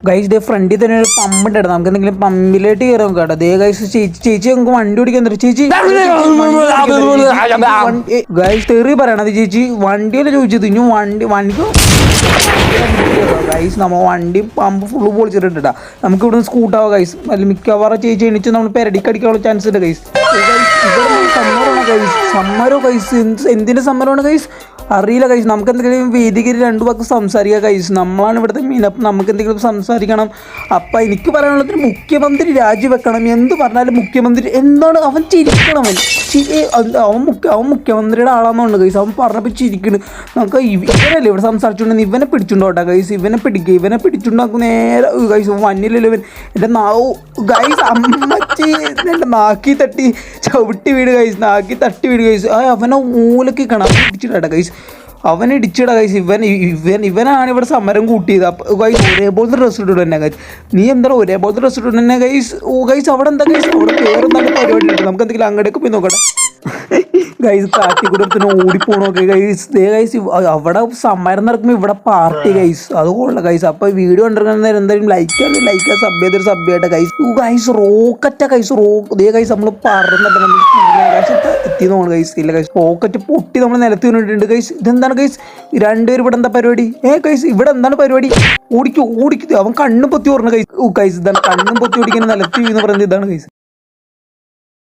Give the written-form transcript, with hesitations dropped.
Guys day ഫ്രണ്ടിൽ തന്നെ ഒരു പമ്പ് ഉണ്ടായിരുന്നു. നമുക്ക് എന്തെങ്കിലും പമ്പിലോട്ട് കയറാൻ കേട്ടോ. ദേ ഗൈസ് ചേച്ചി നമുക്ക് വണ്ടി ഓടിക്കാൻ തരും. ചേച്ചി ഗൈസ് തെറി പറയണത് ചേച്ചി വണ്ടിയല്ലേ ചോദിച്ചത്. ഇനി വണ്ടിക്ക് ഗൈസ് നമ്മ വണ്ടി പമ്പ് ഫുള്ള് പൊളിച്ചിട്ടുണ്ടാ. നമുക്ക് ഇവിടുന്ന് സ്കൂട്ടാവാം ഗൈസ്. അല്ല മിക്കവാറും ചേച്ചി എണീച്ച് നമ്മൾ പെരടിക്കടിക്കാനുള്ള ചാൻസ് ഉണ്ട് ഗൈസ്. സമ്മറാണ് ഗൈസ്. സമ്മരോ ഗൈസ്. എന്തിന്റെ സമ്മരമാണ് ഗൈസ് അറിയില്ല ഗൈസ്. നമുക്ക് എന്തെങ്കിലും വേദികയിൽ രണ്ടു വാക്ക് സംസാരിക്കാം ഗൈസ്. നമ്മളാണ് ഇവിടുത്തെ മെയിൻ. അപ്പം നമുക്ക് എന്തെങ്കിലും സംസാരിക്കണം. അപ്പം എനിക്ക് പറയാനുള്ളത് മുഖ്യമന്ത്രി രാജിവെക്കണം. എന്ത് പറഞ്ഞാലും മുഖ്യമന്ത്രി എന്താണ് അവൻ ചിരിക്കണം. അവൻ മുഖ്യമന്ത്രിയുടെ ആളാണെന്നുണ്ട് ഗൈസ്. അവൻ പറഞ്ഞപ്പോൾ ചിരിക്കുന്നു. നമുക്ക് ഇവരല്ലേ ഇവിടെ സംസാരിച്ചുകൊണ്ട് ഇവനെ പിടിച്ചുണ്ടോട്ടെ ഗൈസ്. ഇവനെ പിടിച്ചുണ്ടാക്കും നേരെ ഗൈസ്. വന്നില്ലല്ലോ ഇവൻ. എൻ്റെ നാവ് ഗൈസ് അമ്മച്ചി എൻ്റെ നാക്കി തട്ടി ചവിട്ടി വീട് ഗൈസ്. നാക്കി തട്ടി വീട് ഗൈസ്. അവനെ മൂലക്ക് കാണാം പിടിച്ചിട്ടാ ഗൈസ്. അവനെ ഇടിച്ചിടാ ഗൈസ്. ഇവനാണ് ഇവിടെ സമരം കൂട്ടിയത്. അപ്പോൾ ഗൈസ് ഒരേപോലത്തെ ഡ്രസ്സ് ഇട്ടു തന്നെ ഗൈസ്. നീ എന്താ ഒരേപോലത്തെ ഡ്രസ്സ് ഇട്ടു തന്നെ ഗൈസ്. ഓ ഗൈസ് അവിടെ എന്താ ഗൈസ് അവിടെ വേറെ നല്ല പരിപാടി ഉണ്ട്. നമുക്ക് എന്തെങ്കിലും അങ്ങോട്ടേക്ക് പോയി നോക്കട്ടെ ഗൈസ്. കാട്ടിക്കൂടത്തിന് ഓടിപ്പോണോക്കെ ഗൈസ്. ദേ ഗൈസ് അവിടെ സമരം നടക്കുമ്പോൾ ഇവിടെ പാർട്ടി ഗൈസ്. അത് കൊള്ളാം ഗൈസ്. അപ്പോൾ വീഡിയോ കണ്ടിരിക്കുന്ന എന്തായാലും ലൈക്ക് സബ് ചെയ്തിട്ട് ഗൈസ്. ഗൈസ് റോക്കറ്റാ ഗൈസ്. ദേ ഗൈസ് നമ്മൾ പറഞ്ഞിട്ട് എത്തി നോക്കണം ഗൈസ്. ഇല്ല ഗൈസ് റോക്കറ്റ് പൊട്ടി നമ്മൾ നിലത്ത് വീണിട്ടുണ്ട് ഗൈസ്. ഇതെന്താണ് ഗൈസ് രണ്ടുപേരും ഇവിടെ എന്താ പരിപാടി? ഗൈസ് ഇവിടെ എന്താണ് പരിപാടി? ഓടിക്കൂ അവൻ കണ്ണും പൊത്തി ഓർണ ഗൈസ്. ഗൈസ് ഇതാണ് കണ്ണും പൊത്തി ഓടിക്കുന്ന നിലത്ത് വീന്ന് പറയുന്നത് ഇതാണ് ഗൈസ്.